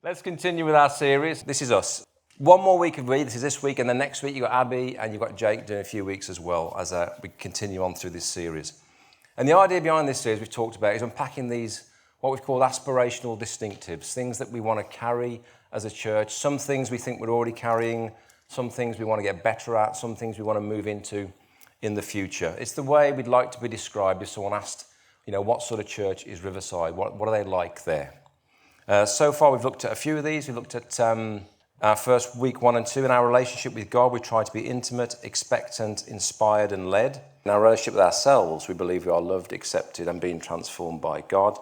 Let's continue with our series. This is us. One more week of me, this is this week, and then next week you've got Abby and you've got Jake doing a few weeks as well as we continue on through this series. And the idea behind this series we've talked about is unpacking these, what we've called aspirational distinctives, things that we want to carry as a church, some things we think we're already carrying, some things we want to get better at, some things we want to move into in the future. It's the way we'd like to be described if someone asked, what sort of church is Riverside? What are they like there? So far we've looked at a few of these. We've looked at our first week 1 and 2 in our relationship with God. We try to be intimate, expectant, inspired and led. In our relationship with ourselves, we believe we are loved, accepted and being transformed by God.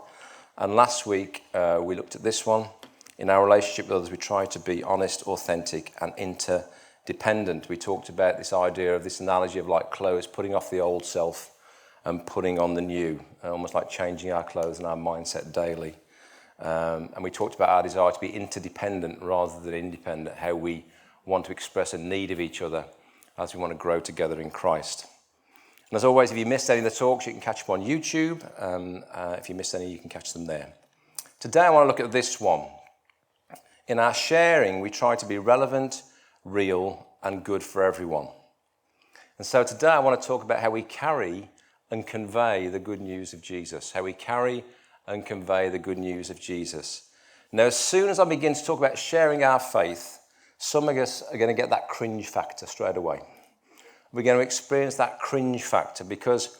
And last week we looked at this one. In our relationship with others, we try to be honest, authentic and interdependent. We talked about this idea of this analogy of like clothes, putting off the old self and putting on the new, almost like changing our clothes and our mindset daily. And we talked about our desire to be interdependent rather than independent, how we want to express a need of each other as we want to grow together in Christ. And as always, if you missed any of the talks, you can catch them on YouTube. If you missed any, you can catch them there. Today I want to look at this one. In our sharing, we try to be relevant, real, and good for everyone. And so today I want to talk about how we carry and convey the good news of Jesus, how we carry and convey the good news of Jesus. Now, as soon as I begin to talk about sharing our faith, some of us are going to get that cringe factor straight away. We're going to experience that cringe factor because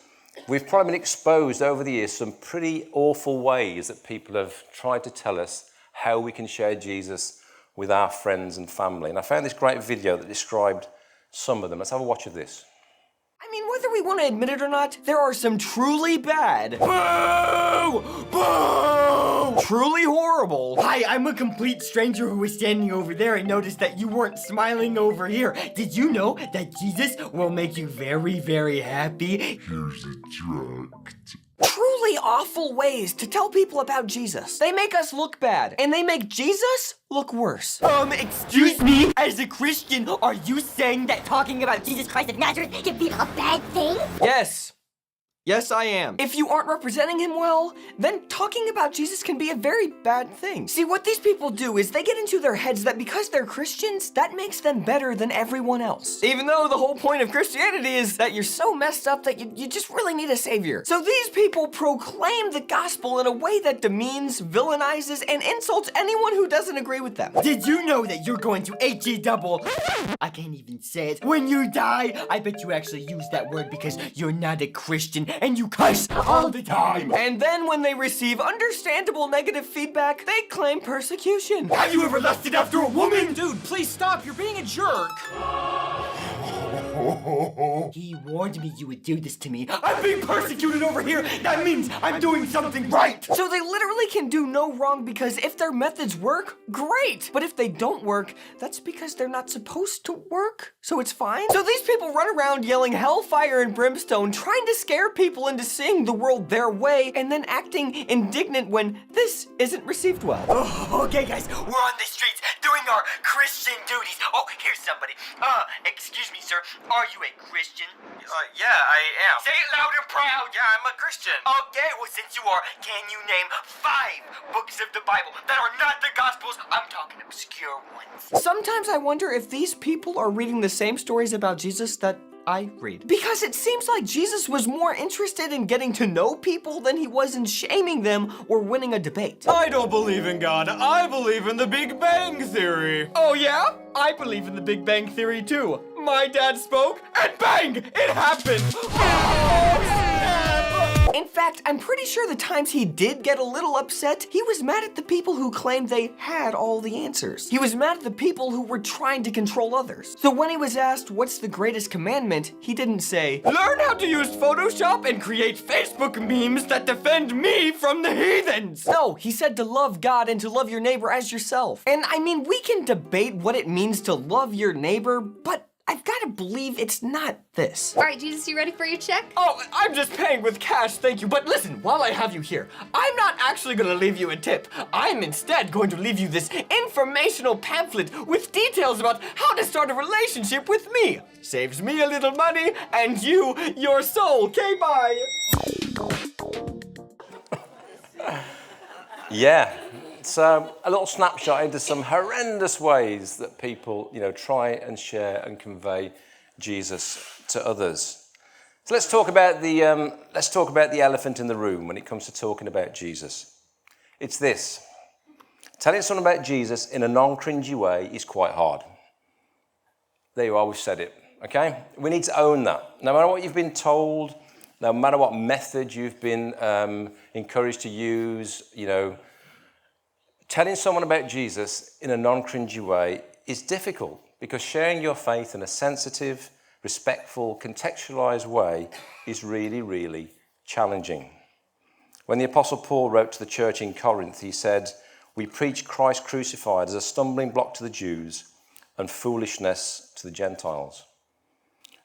we've probably been exposed over the years some pretty awful ways that people have tried to tell us how we can share Jesus with our friends and family. And I found this great video that described some of them. Let's have a watch of this. I mean, whether we want to admit it or not, there are some truly bad, boo, boo, truly horrible. Hi, I'm a complete stranger who was standing over there and noticed that you weren't smiling over here. Did you know that Jesus will make you very, very happy? Here's a drug. Truly awful ways to tell people about Jesus. They make us look bad, and they make Jesus look worse. Excuse me? As a Christian, are you saying that talking about Jesus Christ of Nazareth can be a bad thing? Yes. Yes, I am. If you aren't representing him well, then talking about Jesus can be a very bad thing. See, what these people do is they get into their heads that because they're Christians, that makes them better than everyone else. Even though the whole point of Christianity is that you're so messed up that you just really need a savior. So these people proclaim the gospel in a way that demeans, villainizes, and insults anyone who doesn't agree with them. Did you know that you're going to H-E-double, I can't even say it, when you die? I bet you actually use that word because you're not a Christian and you cuss all the time. And then when they receive understandable negative feedback, they claim persecution. Have you ever lusted after a woman? Dude, please stop. You're being a jerk. He warned me you would do this to me. I'm being persecuted over here. That means I'm doing something right. So they literally can do no wrong because if their methods work, great. But if they don't work, that's because they're not supposed to work. So it's fine. So these people run around yelling hellfire and brimstone, trying to scare people into seeing the world their way and then acting indignant when this isn't received well. Okay guys, we're on the streets doing our Christian duties. Oh, here's somebody. Excuse me, sir. Are you a Christian? Yeah, I am. Say it loud and proud. Yeah, I'm a Christian. Okay, well, since you are, can you name 5 books of the Bible that are not the Gospels? I'm talking obscure ones. Sometimes I wonder if these people are reading the same stories about Jesus that I read. Because it seems like Jesus was more interested in getting to know people than he was in shaming them or winning a debate. I don't believe in God. I believe in the Big Bang Theory. Oh yeah? I believe in the Big Bang Theory too. My dad spoke, and bang! It happened! In fact, I'm pretty sure the times he did get a little upset, he was mad at the people who claimed they had all the answers. He was mad at the people who were trying to control others. So when he was asked, what's the greatest commandment, he didn't say, learn how to use Photoshop and create Facebook memes that defend me from the heathens. No, he said to love God and to love your neighbor as yourself. And I mean, we can debate what it means to love your neighbor, but I've got to believe it's not this. All right, Jesus, you ready for your check? Oh, I'm just paying with cash, thank you. But listen, while I have you here, I'm not actually gonna leave you a tip. I'm instead going to leave you this informational pamphlet with details about how to start a relationship with me. Saves me a little money and you your soul. Okay, bye. Yeah, So a little snapshot into some horrendous ways that people, try and share and convey Jesus to others. So let's talk about the elephant in the room when it comes to talking about Jesus. It's this: telling someone about Jesus in a non-cringy way is quite hard. There you are, we've said it. Okay, we need to own that. No matter what you've been told, no matter what method you've been encouraged to use, telling someone about Jesus in a non-cringy way is difficult because sharing your faith in a sensitive, respectful, contextualized way is really, really challenging. When the Apostle Paul wrote to the church in Corinth, he said, "We preach Christ crucified as a stumbling block to the Jews and foolishness to the Gentiles."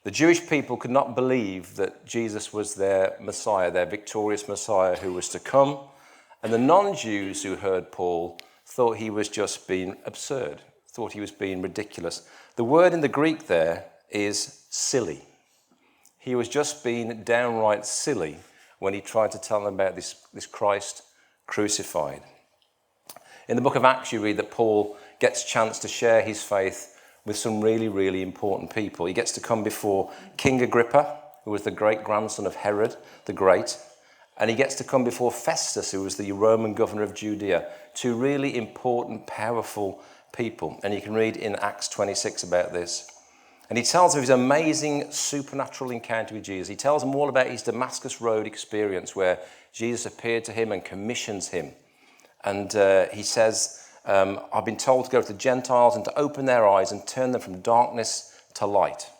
The Jewish people could not believe that Jesus was their Messiah, their victorious Messiah who was to come. And the non-Jews who heard Paul thought he was just being absurd, thought he was being ridiculous. The word in the Greek there is silly. He was just being downright silly when he tried to tell them about this Christ crucified. In the book of Acts, you read that Paul gets a chance to share his faith with some really, really important people. He gets to come before King Agrippa, who was the great-grandson of Herod the Great, and he gets to come before Festus, who was the Roman governor of Judea, two really important, powerful people. And you can read in Acts 26 about this. And he tells of his amazing supernatural encounter with Jesus. He tells them all about his Damascus Road experience where Jesus appeared to him and commissions him. And he says, I've been told to go to the Gentiles and to open their eyes and turn them from darkness to light.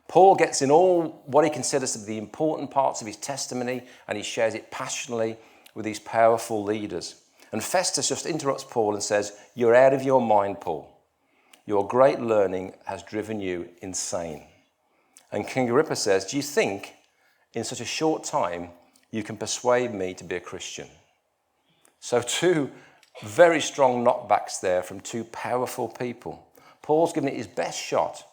Paul gets in all what he considers to be the important parts of his testimony, and he shares it passionately with these powerful leaders. And Festus just interrupts Paul and says, "You're out of your mind, Paul. Your great learning has driven you insane." And King Agrippa says, "Do you think in such a short time you can persuade me to be a Christian?" So two very strong knockbacks there from two powerful people. Paul's given it his best shot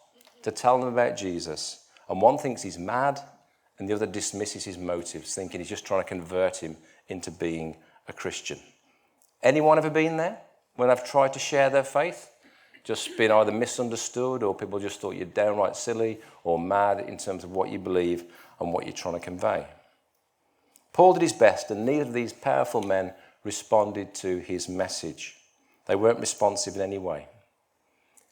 to tell them about Jesus, and one thinks he's mad and the other dismisses his motives, thinking he's just trying to convert him into being a Christian. Anyone ever been there when they've tried to share their faith? Just been either misunderstood, or people just thought you're downright silly or mad in terms of what you believe and what you're trying to convey. Paul did his best, and neither of these powerful men responded to his message. They weren't responsive in any way.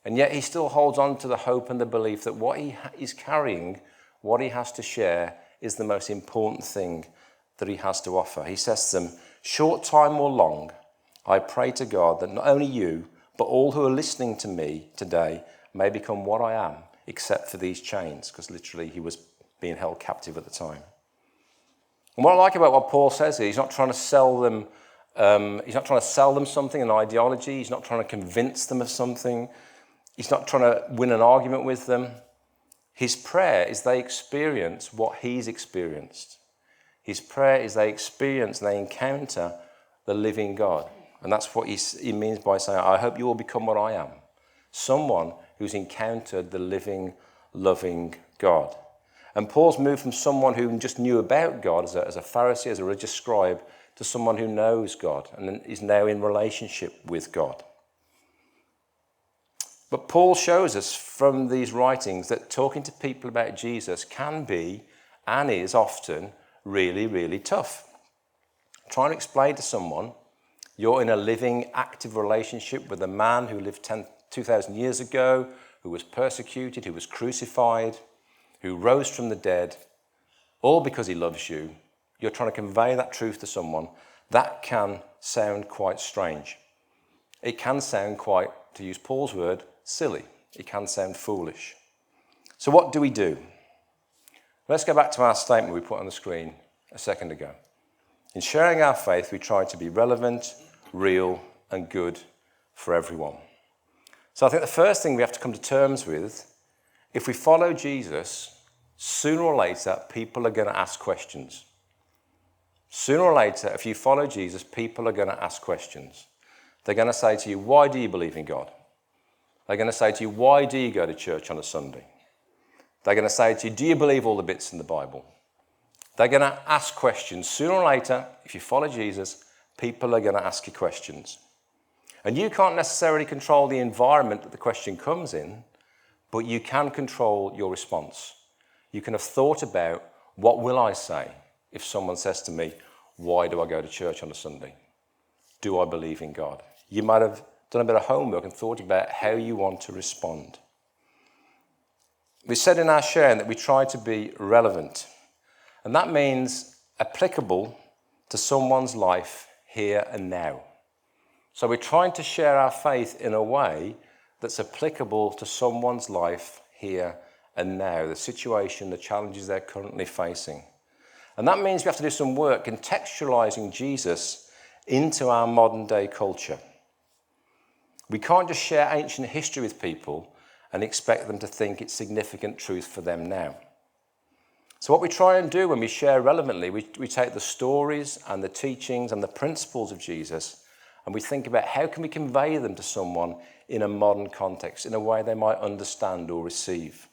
And yet he still holds on to the hope and the belief that what he is carrying, what he has to share, is the most important thing that he has to offer. He says to them, "Short time or long, I pray to God that not only you, but all who are listening to me today may become what I am, except for these chains," because literally he was being held captive at the time. And what I like about what Paul says here, he's not trying to sell them something, an ideology. He's not trying to convince them of something. He's not trying to win an argument with them. His prayer is they experience what he's experienced. His prayer is they experience and they encounter the living God. And that's what he means by saying, "I hope you will become what I am." Someone who's encountered the living, loving God. And Paul's moved from someone who just knew about God as a Pharisee, as a religious scribe, to someone who knows God and is now in relationship with God. But Paul shows us from these writings that talking to people about Jesus can be and is often really, really tough. Trying to explain to someone you're in a living, active relationship with a man who lived 2,000 years ago, who was persecuted, who was crucified, who rose from the dead, all because he loves you. You're trying to convey that truth to someone. That can sound quite strange. It can sound quite, to use Paul's word, silly. It can sound foolish. So what do we do? Let's go back to our statement we put on the screen a second ago. In sharing our faith, we try to be relevant, real, and good for everyone. So I think the first thing we have to come to terms with, if we follow Jesus, sooner or later, people are going to ask questions. Sooner or later, if you follow Jesus, people are going to ask questions. They're going to say to you, "Why do you believe in God?" They're going to say to you, "Why do you go to church on a Sunday?" They're going to say to you, "Do you believe all the bits in the Bible?" They're going to ask questions. Sooner or later, if you follow Jesus, people are going to ask you questions. And you can't necessarily control the environment that the question comes in, but you can control your response. You can have thought about, what will I say if someone says to me, why do I go to church on a Sunday? Do I believe in God? You might have done a bit of homework and thought about how you want to respond. We said in our sharing that we try to be relevant, and that means applicable to someone's life here and now. So we're trying to share our faith in a way that's applicable to someone's life here and now, the situation, the challenges they're currently facing. And that means we have to do some work contextualizing Jesus into our modern day culture. We can't just share ancient history with people and expect them to think it's significant truth for them now. So what we try and do when we share relevantly, we take the stories and the teachings and the principles of Jesus, and we think about how can we convey them to someone in a modern context, in a way they might understand or receive.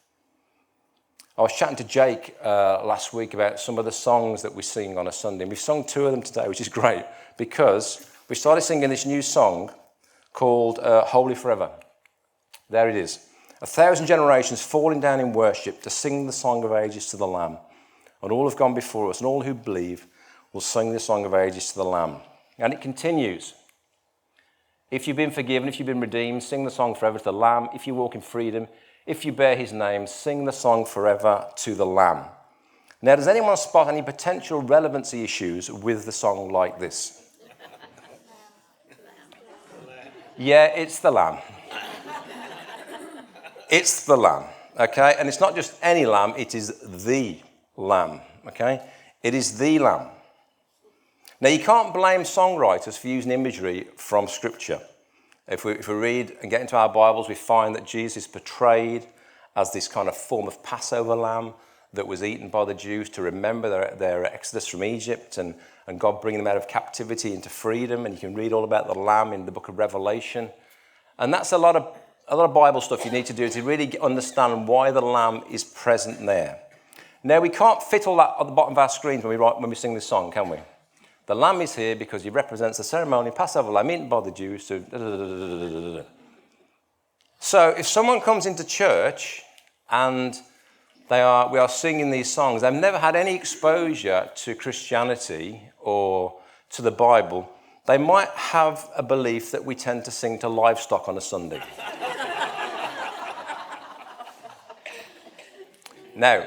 I was chatting to Jake last week about some of the songs that we sing on a Sunday, and we've sung 2 of them today, which is great, because we started singing this new song called Holy Forever. There it is. 1,000 generations falling down in worship to sing the song of ages to the Lamb. And all have gone before us, and all who believe will sing the song of ages to the Lamb. And it continues. If you've been forgiven, if you've been redeemed, sing the song forever to the Lamb. If you walk in freedom, if you bear his name, sing the song forever to the Lamb. Now, does anyone spot any potential relevancy issues with the song like this? Yeah, it's the Lamb. It's the Lamb, okay? And it's not just any lamb, it is the Lamb, okay? It is the Lamb. Now, you can't blame songwriters for using imagery from Scripture. If we read and get into our Bibles, we find that Jesus is portrayed as this kind of form of Passover lamb that was eaten by the Jews to remember their exodus from Egypt and God bringing them out of captivity into freedom. And you can read all about the lamb in the book of Revelation. And that's a lot of Bible stuff you need to do to really understand why the lamb is present there. Now, we can't fit all that at the bottom of our screens when we sing this song, can we? The lamb is here because he represents the ceremony, Passover lamb, eaten by the Jews. So if someone comes into church and we are singing these songs, they've never had any exposure to Christianity or to the Bible, they might have a belief that we tend to sing to livestock on a Sunday. Now,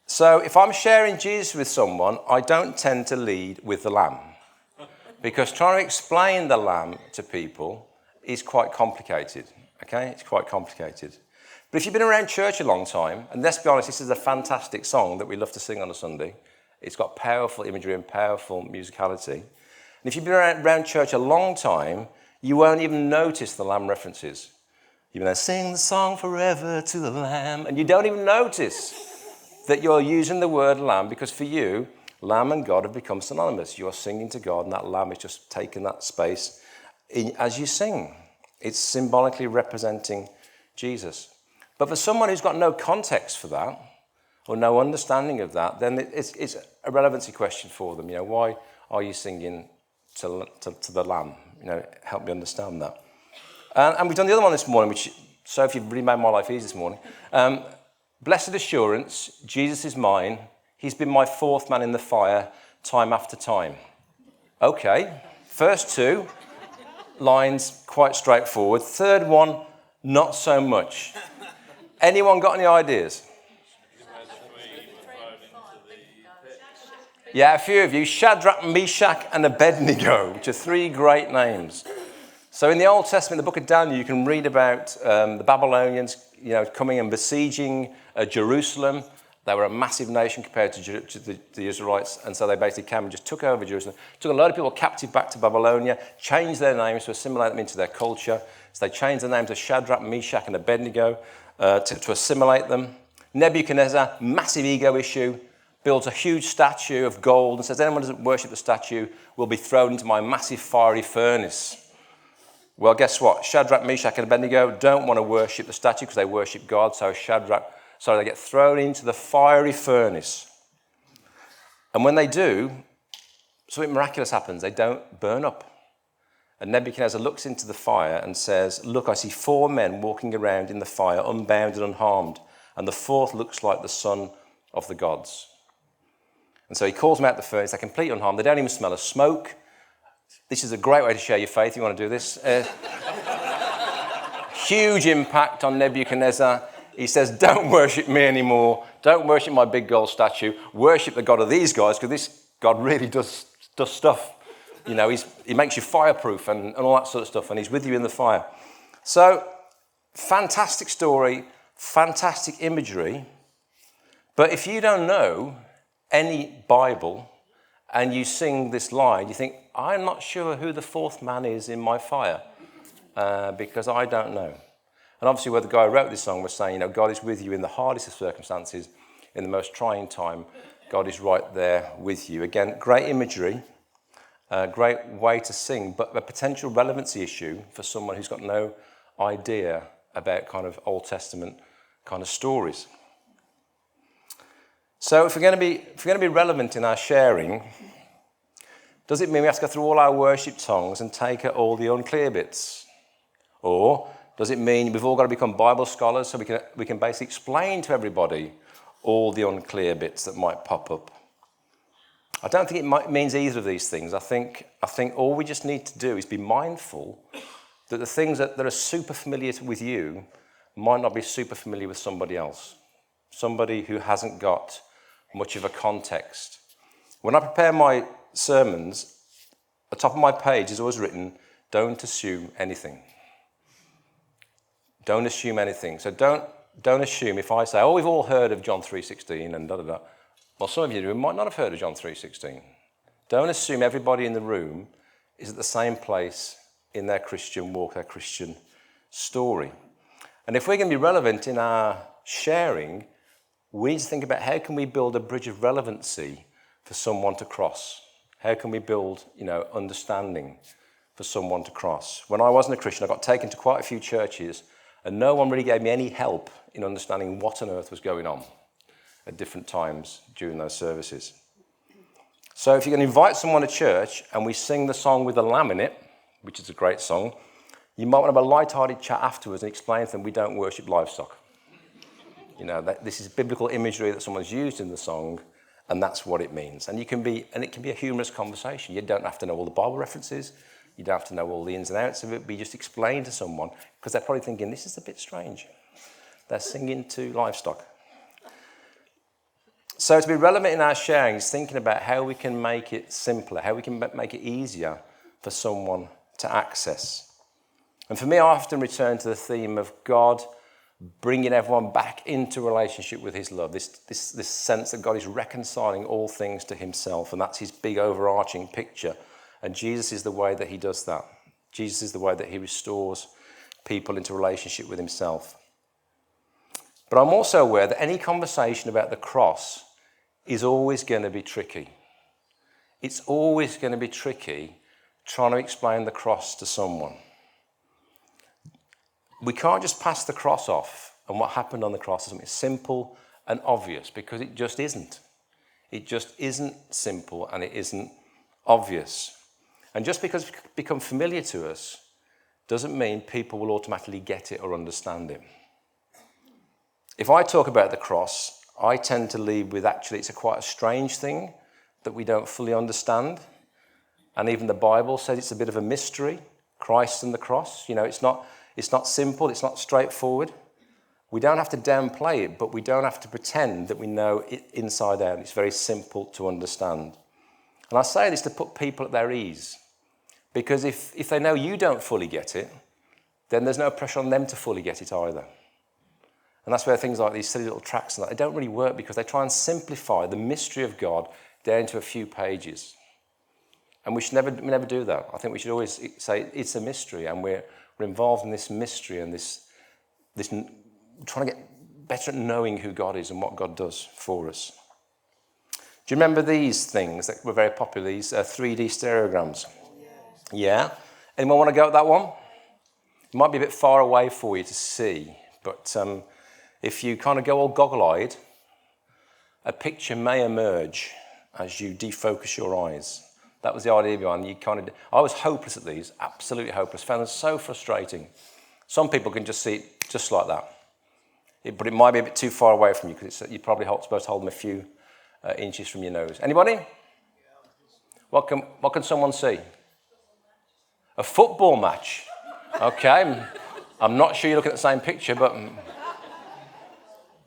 so if I'm sharing Jesus with someone, I don't tend to lead with the lamb, because trying to explain the lamb to people is quite complicated, okay? It's quite complicated. But if you've been around church a long time, and let's be honest, this is a fantastic song that we love to sing on a Sunday. It's got powerful imagery and powerful musicality. And if you've been around church a long time, you won't even notice the lamb references. You're going to sing the song forever to the Lamb, and you don't even notice that you're using the word lamb, because for you, lamb and God have become synonymous. You're singing to God, and that lamb is just taking that space as you sing. It's symbolically representing Jesus. But for someone who's got no context for that, or no understanding of that, then it's a relevancy question for them. You know, why are you singing to the lamb? You know, help me understand that. And we've done the other one this morning, which, so if you've really made my life easy this morning. Blessed assurance, Jesus is mine. He's been my fourth man in the fire, time after time. Okay, first 2 lines, quite straightforward. Third one, not so much. Anyone got any ideas? Yeah, a few of you. Shadrach, Meshach, and Abednego, which are 3 great names. So in the Old Testament, the book of Daniel, you can read about the Babylonians, coming and besieging Jerusalem. They were a massive nation compared to the Israelites, and so they basically came and just took over Jerusalem, took a load of people captive back to Babylonia, changed their names to assimilate them into their culture. So they changed the names of Shadrach, Meshach, and Abednego to assimilate them. Nebuchadnezzar, massive ego issue, builds a huge statue of gold and says, anyone who doesn't worship the statue will be thrown into my massive fiery furnace. Well, guess what? Shadrach, Meshach, and Abednego don't want to worship the statue because they worship God, so they get thrown into the fiery furnace. And when they do, something miraculous happens. They don't burn up. And Nebuchadnezzar looks into the fire and says, "Look, I see 4 men walking around in the fire, unbound and unharmed, and the 4th looks like the son of the gods." And so he calls them out the furnace. They're completely unharmed. They don't even smell of smoke. This is a great way to share your faith. You want to do this? Huge impact on Nebuchadnezzar. He says, "Don't worship me anymore. Don't worship my big gold statue. Worship the God of these guys, because this God really does stuff. You know, he makes you fireproof and all that sort of stuff, and he's with you in the fire." So, fantastic story, fantastic imagery. But if you don't know any Bible and you sing this line, you think, "I'm not sure who the 4th man is in my fire because I don't know." And obviously, where the guy who wrote this song was saying, you know, God is with you in the hardest of circumstances, in the most trying time. God is right there with you. Again, great imagery, great way to sing, but a potential relevancy issue for someone who's got no idea about kind of Old Testament kind of stories. So if we're going to be relevant in our sharing, does it mean we have to go through all our worship songs and take out all the unclear bits? Or does it mean we've all got to become Bible scholars so we can basically explain to everybody all the unclear bits that might pop up? I don't think it means either of these things. I think all we just need to do is be mindful that the things that are super familiar with you might not be super familiar with somebody else, somebody who hasn't got much of a context. When I prepare my sermons, the top of my page is always written, "Don't assume anything." Don't assume anything. So don't assume if I say, "Oh, we've all heard of John 3:16 and da-da-da." Well, some of you might not have heard of John 3:16. Don't assume everybody in the room is at the same place in their Christian walk, their Christian story. And if we're going to be relevant in our sharing, we need to think about how can we build a bridge of relevancy for someone to cross? How can we build, understanding for someone to cross? When I wasn't a Christian, I got taken to quite a few churches, and no one really gave me any help in understanding what on earth was going on at different times during those services. So if you're going to invite someone to church and we sing the song "With a Lamb in It," which is a great song, you might want to have a light-hearted chat afterwards and explain to them we don't worship livestock. This is biblical imagery that someone's used in the song, and that's what it means. And it can be a humorous conversation. You don't have to know all the Bible references. You don't have to know all the ins and outs of it, but you just explain to someone, because they're probably thinking, this is a bit strange. They're singing to livestock. So to be relevant in our sharing is thinking about how we can make it simpler, how we can make it easier for someone to access. And for me, I often return to the theme of God bringing everyone back into relationship with his love, this sense that God is reconciling all things to himself, and that's his big overarching picture. And Jesus is the way that he does that. Jesus is the way that he restores people into relationship with himself. But I'm also aware that any conversation about the cross is always going to be tricky. It's always going to be tricky trying to explain the cross to someone. We can't just pass the cross off and what happened on the cross as something simple and obvious, because it just isn't. It just isn't simple and it isn't obvious. And just because it's become familiar to us doesn't mean people will automatically get it or understand it. If I talk about the cross, I tend to lead with actually it's quite a strange thing that we don't fully understand. And even the Bible says it's a bit of a mystery, Christ and the cross. It's not simple, it's not straightforward. We don't have to downplay it, but we don't have to pretend that we know it inside out. It's very simple to understand. And I say this to put people at their ease, because if they know you don't fully get it, then there's no pressure on them to fully get it either. And that's where things like these silly little tracts and that, they don't really work, because they try and simplify the mystery of God down to a few pages. And we should never do that. I think we should always say it's a mystery, and we're involved in this mystery and this trying to get better at knowing who God is and what God does for us. Do you remember these things that were very popular, these 3D stereograms? Yeah? Anyone want to go at that one? It might be a bit far away for you to see, but if you kind of go all goggle-eyed, a picture may emerge as you defocus your eyes. That was the idea behind it. I was hopeless at these, absolutely hopeless. Found them so frustrating. Some people can just see it just like that. But it might be a bit too far away from you because you're probably supposed to hold them a few inches from your nose. Anybody? What can someone see? A football match. Okay. I'm not sure you're looking at the same picture, but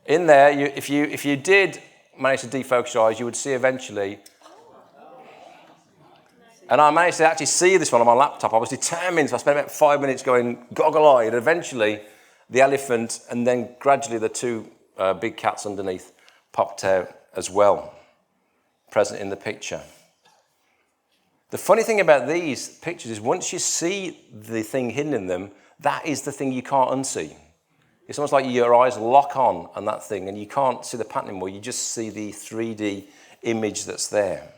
in there, if you did manage to defocus your eyes, you would see eventually. And I managed to actually see this one on my laptop. I was determined, so I spent about 5 minutes going goggle-eyed, and eventually the elephant and then gradually the two big cats underneath popped out as well, present in the picture. The funny thing about these pictures is once you see the thing hidden in them, that is the thing you can't unsee. It's almost like your eyes lock on that thing and you can't see the pattern anymore. You just see the 3D image that's there.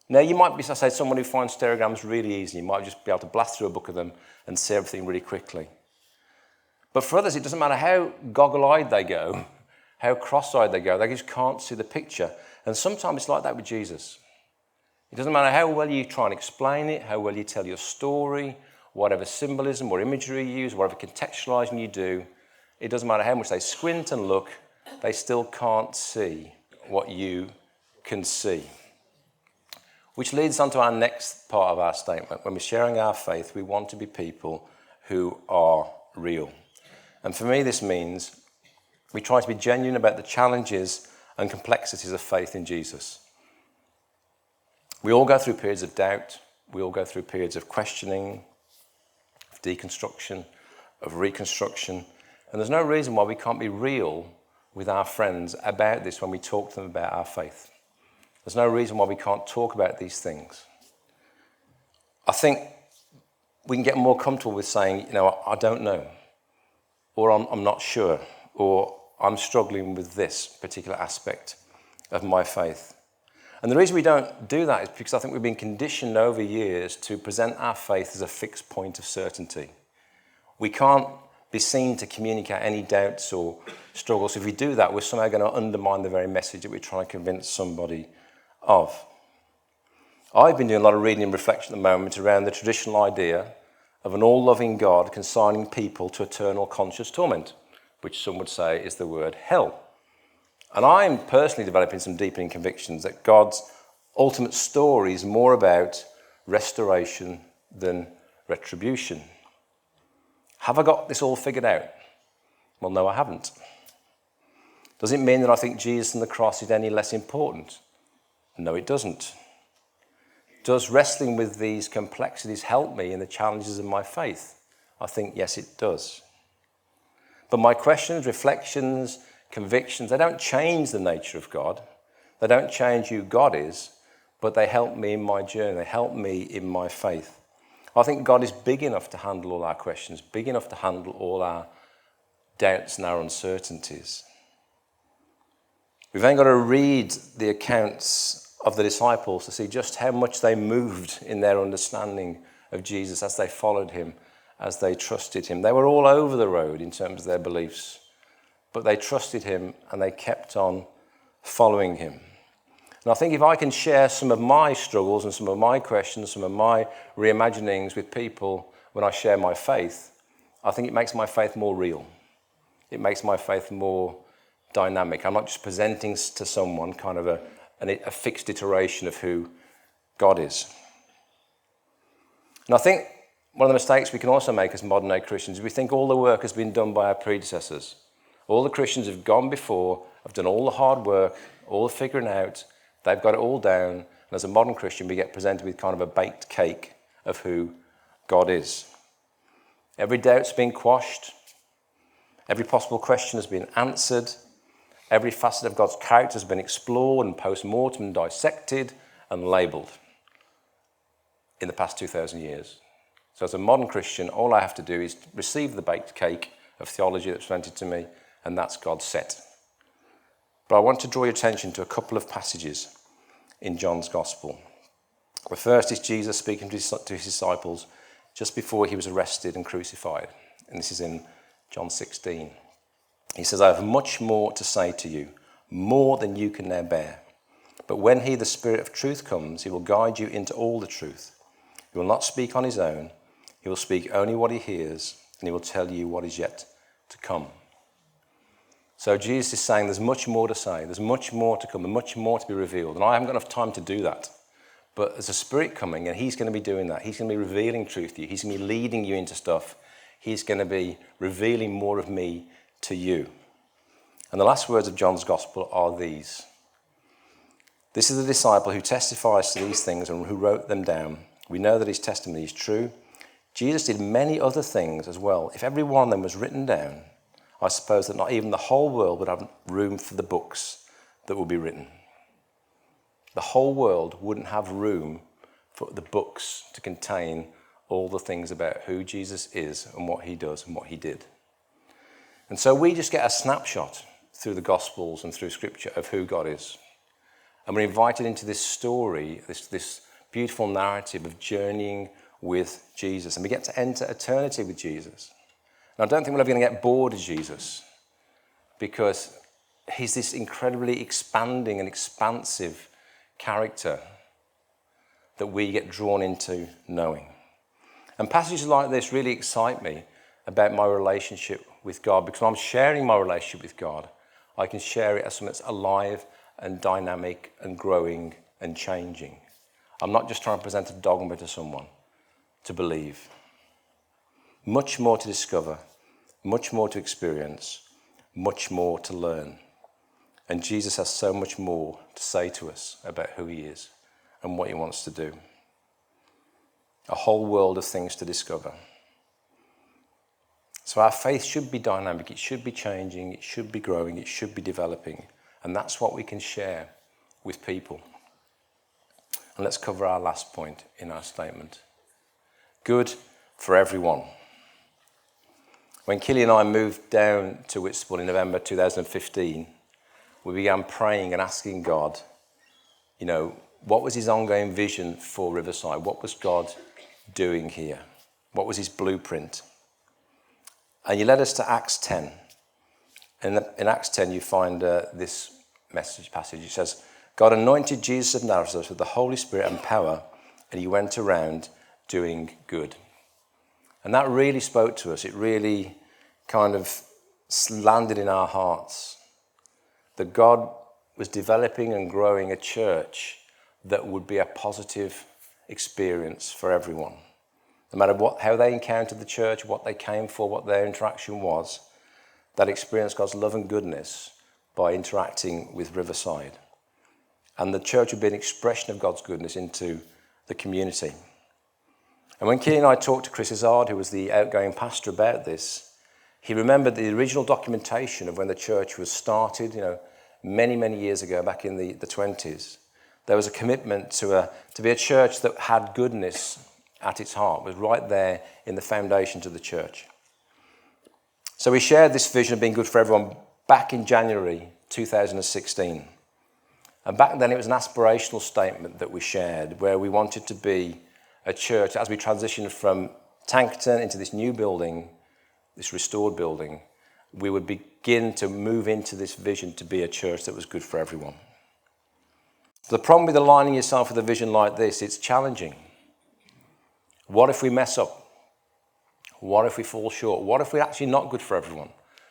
Now, you might be, as I say, someone who finds stereograms really easy. You might just be able to blast through a book of them and see everything really quickly. But for others, it doesn't matter how goggle-eyed they go, how cross-eyed they go, they just can't see the picture. And sometimes it's like that with Jesus. It doesn't matter how well you try and explain it, how well you tell your story, whatever symbolism or imagery you use, whatever contextualizing you do, it doesn't matter how much they squint and look, they still can't see what you can see. Which leads on to our next part of our statement. When we're sharing our faith, we want to be people who are real. And for me, this means we try to be genuine about the challenges and complexities of faith in Jesus. We all go through periods of doubt. We all go through periods of questioning, of deconstruction, of reconstruction. And there's no reason why we can't be real with our friends about this when we talk to them about our faith. There's no reason why we can't talk about these things. I think we can get more comfortable with saying, I don't know, or I'm not sure, or I'm struggling with this particular aspect of my faith. And the reason we don't do that is because I think we've been conditioned over years to present our faith as a fixed point of certainty. We can't be seen to communicate any doubts or struggles. If we do that, we're somehow going to undermine the very message that we're trying to convince somebody of. I've been doing a lot of reading and reflection at the moment around the traditional idea of an all-loving God consigning people to eternal conscious torment, which some would say is the word hell. And I'm personally developing some deepening convictions that God's ultimate story is more about restoration than retribution. Have I got this all figured out? Well, no, I haven't. Does it mean that I think Jesus and the cross is any less important? No, it doesn't. Does wrestling with these complexities help me in the challenges of my faith? I think, yes, it does. But my questions, reflections, convictions, they don't change the nature of God. They don't change who God is, but they help me in my journey. They help me in my faith. I think God is big enough to handle all our questions, big enough to handle all our doubts and our uncertainties. We've then got to read the accounts of the disciples to see just how much they moved in their understanding of Jesus as they followed him, as they trusted him. They were all over the road in terms of their beliefs, but they trusted him and they kept on following him. And I think if I can share some of my struggles and some of my questions, some of my reimaginings with people when I share my faith, I think it makes my faith more real. It makes my faith more dynamic. I'm not just presenting to someone kind of a fixed iteration of who God is. And I think one of the mistakes we can also make as modern-day Christians is we think all the work has been done by our predecessors. All the Christians who've gone before have done all the hard work, all the figuring out. They've got it all down. And as a modern Christian, we get presented with kind of a baked cake of who God is. Every doubt's been quashed. Every possible question has been answered. Every facet of God's character has been explored and post-mortem dissected and labelled in the past 2,000 years. So as a modern Christian, all I have to do is receive the baked cake of theology that's presented to me, and that's God's set. But I want to draw your attention to a couple of passages in John's Gospel. The first is Jesus speaking to his disciples just before he was arrested and crucified. And this is in John 16. He says, "I have much more to say to you, more than you can now bear. But when he, the Spirit of truth, comes, he will guide you into all the truth. He will not speak on his own. He will speak only what he hears, and he will tell you what is yet to come. So Jesus is saying there's much more to say. There's much more to come and much more to be revealed. And I haven't got enough time to do that. But there's a Spirit coming, and he's going to be doing that. He's going to be revealing truth to you. He's going to be leading you into stuff. He's going to be revealing more of me to you. And the last words of John's Gospel are these. This is the disciple who testifies to these things and who wrote them down. We know that his testimony is true. Jesus did many other things as well. If every one of them was written down, I suppose that not even the whole world would have room for the books that will be written. The whole world wouldn't have room for the books to contain all the things about who Jesus is and what he does and what he did. And so we just get a snapshot through the Gospels and through Scripture of who God is. And we're invited into this story, this beautiful narrative of journeying with Jesus. And we get to enter eternity with Jesus. And I don't think we're ever going to get bored of Jesus, because he's this incredibly expanding and expansive character that we get drawn into knowing. And passages like this really excite me about my relationship with God, because when I'm sharing my relationship with God, I can share it as something that's alive and dynamic and growing and changing. I'm not just trying to present a dogma to someone to believe. Much more to discover, much more to experience, much more to learn. And Jesus has so much more to say to us about who he is and what he wants to do. A whole world of things to discover. So our faith should be dynamic, it should be changing, it should be growing, it should be developing. And that's what we can share with people. And let's cover our last point in our statement. Good for everyone. When Keely and I moved down to Whitstable in November 2015, we began praying and asking God, what was his ongoing vision for Riverside? What was God doing here? What was his blueprint? And he led us to Acts 10. And in Acts 10, you find this passage. It says, God anointed Jesus of Nazareth with the Holy Spirit and power, and he went around doing good. And that really spoke to us. It really kind of landed in our hearts that God was developing and growing a church that would be a positive experience for everyone. No matter how they encountered the church, what they came for, what their interaction was, that experienced God's love and goodness by interacting with Riverside. And the church would be an expression of God's goodness into the community. And when Keely and I talked to Chris Izzard, who was the outgoing pastor, about this, he remembered the original documentation of when the church was started, many, many years ago, back in the 20s. There was a commitment to be a church that had goodness at its heart. It was right there in the foundations of the church. So we shared this vision of being good for everyone back in January 2016. And back then it was an aspirational statement that we shared, where we wanted to be a church, as we transitioned from Tankerton into this new building, this restored building, we would begin to move into this vision to be a church that was good for everyone. The problem with aligning yourself with a vision like this, it's challenging. What if we mess up? What if we fall short? What if we're actually not good for everyone?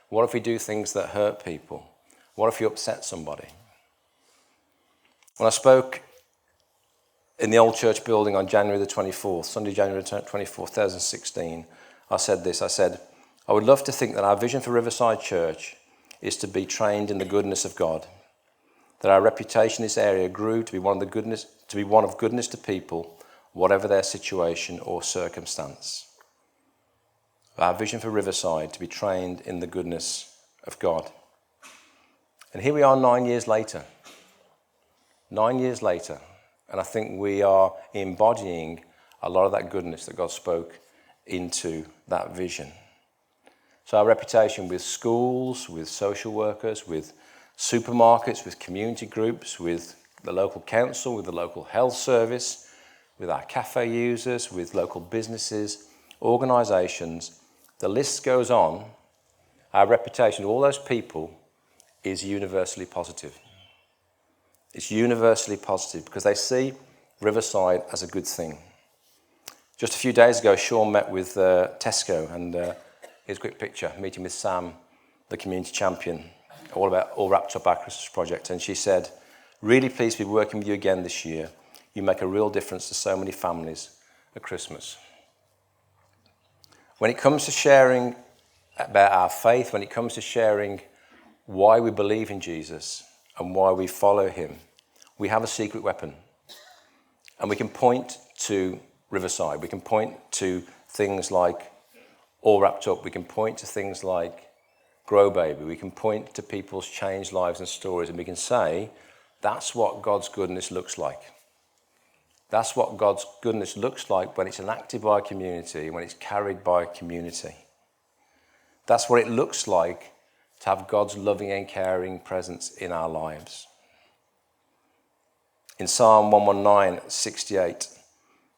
What if we do things that hurt people? What if you upset somebody? When I spoke in the old church building on January the 24th, Sunday, January 24th, 2016, I said this. I said, I would love to think that our vision for Riverside Church is to be trained in the goodness of God, that our reputation in this area grew to be one of goodness to people, whatever their situation or circumstance. Our vision for Riverside to be trained in the goodness of God. And here we are 9 years later. 9 years later. And I think we are embodying a lot of that goodness that God spoke into that vision. So our reputation with schools, with social workers, with supermarkets, with community groups, with the local council, with the local health service, with our cafe users, with local businesses, organisations, the list goes on. Our reputation of all those people is universally positive. It's universally positive because they see Riverside as a good thing. Just a few days ago, Sean met with Tesco, and here's a quick picture, meeting with Sam, the community champion, all wrapped up our Christmas project. And she said, really pleased to be working with you again this year. You make a real difference to so many families at Christmas. When it comes to sharing about our faith, when it comes to sharing why we believe in Jesus and why we follow him, we have a secret weapon. And we can point to Riverside. We can point to things like All Wrapped Up. We can point to things like Grow Baby. We can point to people's changed lives and stories, and we can say, that's what God's goodness looks like. That's what God's goodness looks like when it's enacted by a community, when it's carried by a community. That's what it looks like to have God's loving and caring presence in our lives. In Psalm 119:68,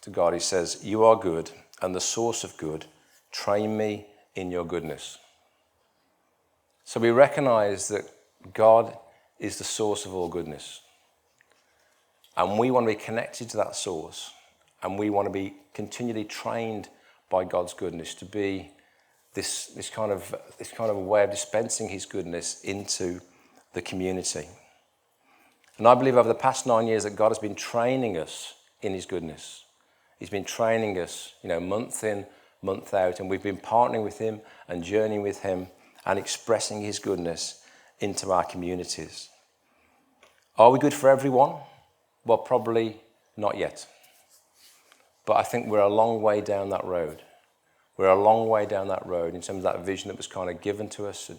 to God, he says, you are good and the source of good. Train me in your goodness. So we recognize that God is the source of all goodness. And we want to be connected to that source. And we want to be continually trained by God's goodness to be this kind of way of dispensing his goodness into the community. And I believe over the past 9 years that God has been training us in his goodness. He's been training us, month in, month out, and we've been partnering with him and journeying with him and expressing his goodness into our communities. Are we good for everyone? Well, probably not yet. But I think we're a long way down that road. We're a long way down that road in terms of that vision that was kind of given to us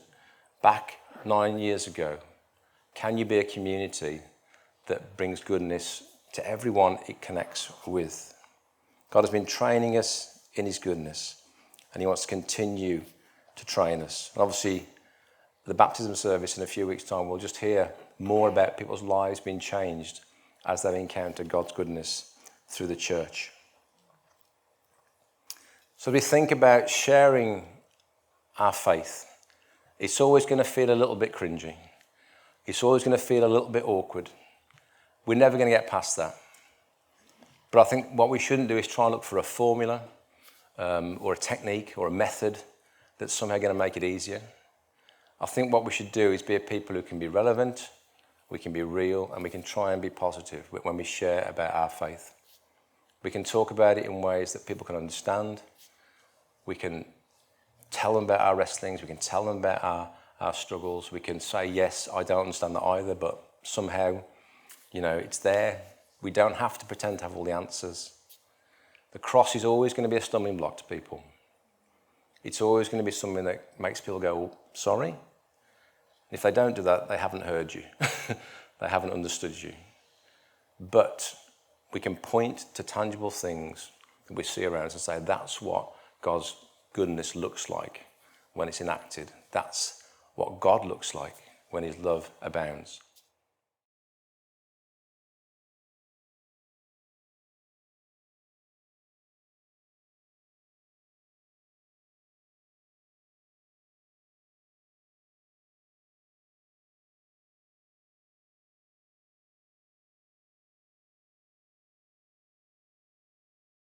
back 9 years ago. Can you be a community that brings goodness to everyone it connects with? God has been training us in his goodness, and he wants to continue to train us. And obviously, the baptism service in a few weeks' time, we'll just hear more about people's lives being changed as they've encountered God's goodness through the church. So we think about sharing our faith. It's always going to feel a little bit cringy. It's always going to feel a little bit awkward. We're never going to get past that. But I think what we shouldn't do is try and look for a formula or a technique or a method that's somehow going to make it easier. I think what we should do is be a people who can be relevant, we can be real, and we can try and be positive when we share about our faith. We can talk about it in ways that people can understand. We can tell them about our wrestlings. We can tell them about our struggles. We can say, yes, I don't understand that either, but somehow, it's there. We don't have to pretend to have all the answers. The cross is always going to be a stumbling block to people. It's always going to be something that makes people go, oh, sorry? If they don't do that, they haven't heard you. They haven't understood you. But we can point to tangible things that we see around us and say, that's what God's goodness looks like when it's enacted. That's what God looks like when his love abounds.